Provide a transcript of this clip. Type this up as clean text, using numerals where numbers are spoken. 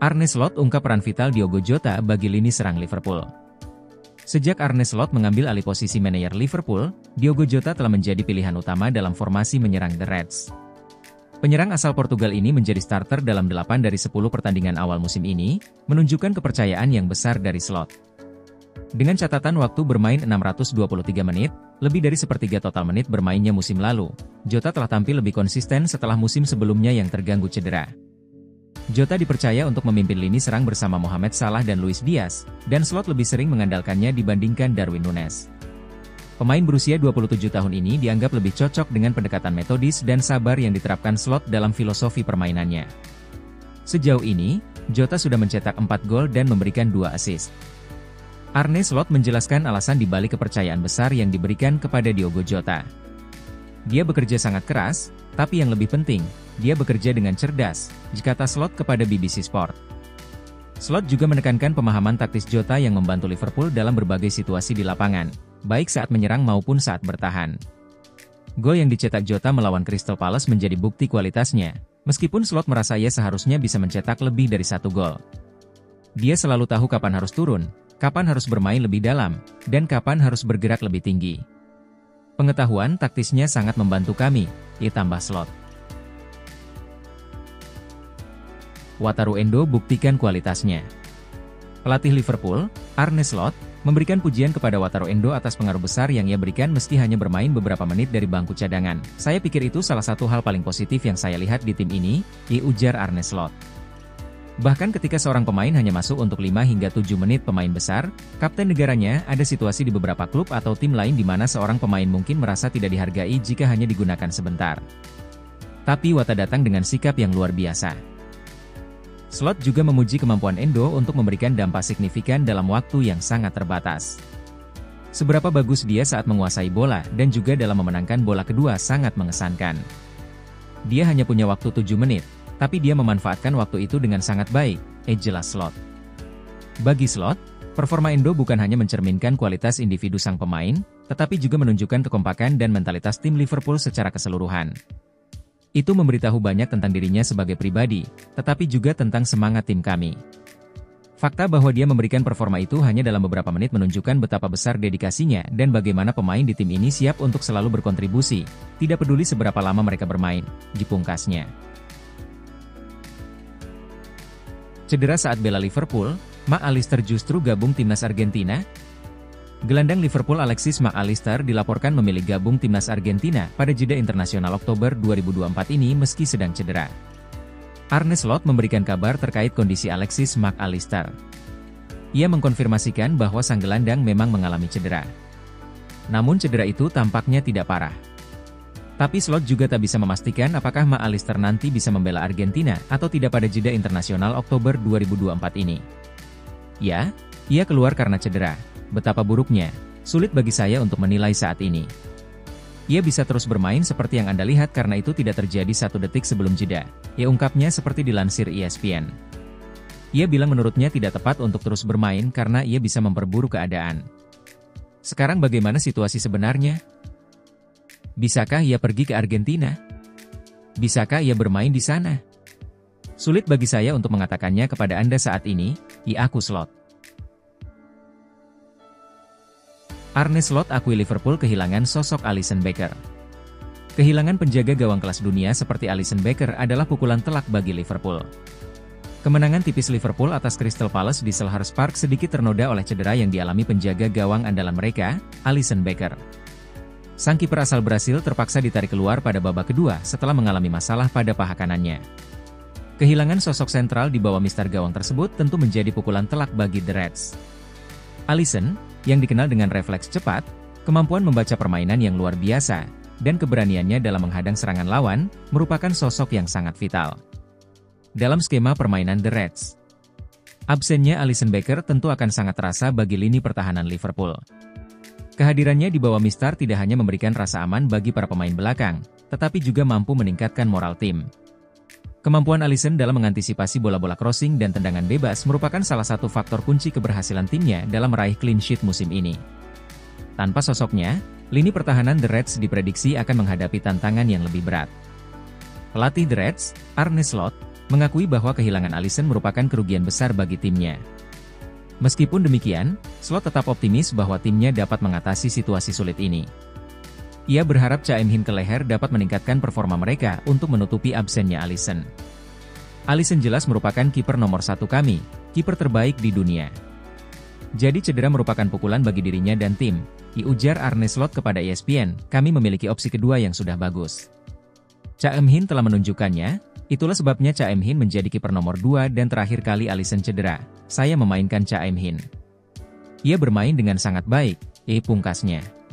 Arne Slot ungkap peran vital Diogo Jota bagi lini serang Liverpool. Sejak Arne Slot mengambil alih posisi manajer Liverpool, Diogo Jota telah menjadi pilihan utama dalam formasi menyerang The Reds. Penyerang asal Portugal ini menjadi starter dalam 8 dari 10 pertandingan awal musim ini, menunjukkan kepercayaan yang besar dari Slot. Dengan catatan waktu bermain 623 menit, lebih dari sepertiga total menit bermainnya musim lalu, Jota telah tampil lebih konsisten setelah musim sebelumnya yang terganggu cedera. Jota dipercaya untuk memimpin lini serang bersama Mohamed Salah dan Luis Diaz, dan Slot lebih sering mengandalkannya dibandingkan Darwin Núñez. Pemain berusia 27 tahun ini dianggap lebih cocok dengan pendekatan metodis dan sabar yang diterapkan Slot dalam filosofi permainannya. Sejauh ini, Jota sudah mencetak 4 gol dan memberikan 2 assist. Arne Slot menjelaskan alasan di balik kepercayaan besar yang diberikan kepada Diogo Jota. Dia bekerja sangat keras, tapi yang lebih penting, dia bekerja dengan cerdas, kata Slot kepada BBC Sport. Slot juga menekankan pemahaman taktis Jota yang membantu Liverpool dalam berbagai situasi di lapangan, baik saat menyerang maupun saat bertahan. Gol yang dicetak Jota melawan Crystal Palace menjadi bukti kualitasnya, meskipun Slot merasa ia seharusnya bisa mencetak lebih dari 1 gol. Dia selalu tahu kapan harus turun, kapan harus bermain lebih dalam, dan kapan harus bergerak lebih tinggi. Pengetahuan taktisnya sangat membantu kami, ditambah Slot. Wataru Endo buktikan kualitasnya. Pelatih Liverpool, Arne Slot, memberikan pujian kepada Wataru Endo atas pengaruh besar yang ia berikan meski hanya bermain beberapa menit dari bangku cadangan. Saya pikir itu salah satu hal paling positif yang saya lihat di tim ini, ujar Arne Slot. Bahkan ketika seorang pemain hanya masuk untuk 5 hingga 7 menit pemain besar, kapten negaranya, ada situasi di beberapa klub atau tim lain di mana seorang pemain mungkin merasa tidak dihargai jika hanya digunakan sebentar. Tapi Wata datang dengan sikap yang luar biasa. Slot juga memuji kemampuan Endo untuk memberikan dampak signifikan dalam waktu yang sangat terbatas. Seberapa bagus dia saat menguasai bola dan juga dalam memenangkan bola kedua sangat mengesankan. Dia hanya punya waktu 7 menit. Tapi dia memanfaatkan waktu itu dengan sangat baik, jelas Slot. Bagi Slot, performa Endo bukan hanya mencerminkan kualitas individu sang pemain, tetapi juga menunjukkan kekompakan dan mentalitas tim Liverpool secara keseluruhan. Itu memberitahu banyak tentang dirinya sebagai pribadi, tetapi juga tentang semangat tim kami. Fakta bahwa dia memberikan performa itu hanya dalam beberapa menit menunjukkan betapa besar dedikasinya dan bagaimana pemain di tim ini siap untuk selalu berkontribusi, tidak peduli seberapa lama mereka bermain, dipungkasnya. Cedera saat bela Liverpool, Mac Allister justru gabung timnas Argentina. Gelandang Liverpool Alexis Mac Allister dilaporkan memilih gabung timnas Argentina pada jeda internasional Oktober 2024 ini meski sedang cedera. Arne Slot memberikan kabar terkait kondisi Alexis Mac Allister. Ia mengkonfirmasikan bahwa sang gelandang memang mengalami cedera. Namun cedera itu tampaknya tidak parah. Tapi Slot juga tak bisa memastikan apakah Mac Allister nanti bisa membela Argentina atau tidak pada jeda internasional Oktober 2024 ini. Ya, ia keluar karena cedera. Betapa buruknya, sulit bagi saya untuk menilai saat ini. Ia bisa terus bermain seperti yang Anda lihat karena itu tidak terjadi 1 detik sebelum jeda. Ia ungkapnya seperti dilansir ESPN. Ia bilang menurutnya tidak tepat untuk terus bermain karena ia bisa memperburuk keadaan. Sekarang bagaimana situasi sebenarnya? Bisakah ia pergi ke Argentina? Bisakah ia bermain di sana? Sulit bagi saya untuk mengatakannya kepada Anda saat ini, aku Slot. Arne Slot akui Liverpool kehilangan sosok Alisson Becker. Kehilangan penjaga gawang kelas dunia seperti Alisson Becker adalah pukulan telak bagi Liverpool. Kemenangan tipis Liverpool atas Crystal Palace di Selhurst Park sedikit ternoda oleh cedera yang dialami penjaga gawang andalan mereka, Alisson Becker. Sang kiper asal Brasil terpaksa ditarik keluar pada babak kedua setelah mengalami masalah pada paha kanannya. Kehilangan sosok sentral di bawah mister gawang tersebut tentu menjadi pukulan telak bagi The Reds. Alisson, yang dikenal dengan refleks cepat, kemampuan membaca permainan yang luar biasa, dan keberaniannya dalam menghadang serangan lawan, merupakan sosok yang sangat vital dalam skema permainan The Reds. Absennya Alisson Becker tentu akan sangat terasa bagi lini pertahanan Liverpool. Kehadirannya di bawah mister tidak hanya memberikan rasa aman bagi para pemain belakang, tetapi juga mampu meningkatkan moral tim. Kemampuan Alisson dalam mengantisipasi bola-bola crossing dan tendangan bebas merupakan salah satu faktor kunci keberhasilan timnya dalam meraih clean sheet musim ini. Tanpa sosoknya, lini pertahanan The Reds diprediksi akan menghadapi tantangan yang lebih berat. Pelatih The Reds, Arne Slot, mengakui bahwa kehilangan Alisson merupakan kerugian besar bagi timnya. Meskipun demikian, Slot tetap optimis bahwa timnya dapat mengatasi situasi sulit ini. Ia berharap Cha Em-hin Keleher dapat meningkatkan performa mereka untuk menutupi absennya Alisson. Alisson jelas merupakan kiper nomor 1 kami, kiper terbaik di dunia. Jadi cedera merupakan pukulan bagi dirinya dan tim, ujar Arne Slot kepada ESPN, kami memiliki opsi kedua yang sudah bagus. Cha Em-hin telah menunjukkannya, itulah sebabnya Cha Em-hin menjadi kiper nomor 2 dan terakhir kali Alisson cedera, saya memainkan Cha Em-hin. Ia bermain dengan sangat baik, pungkasnya.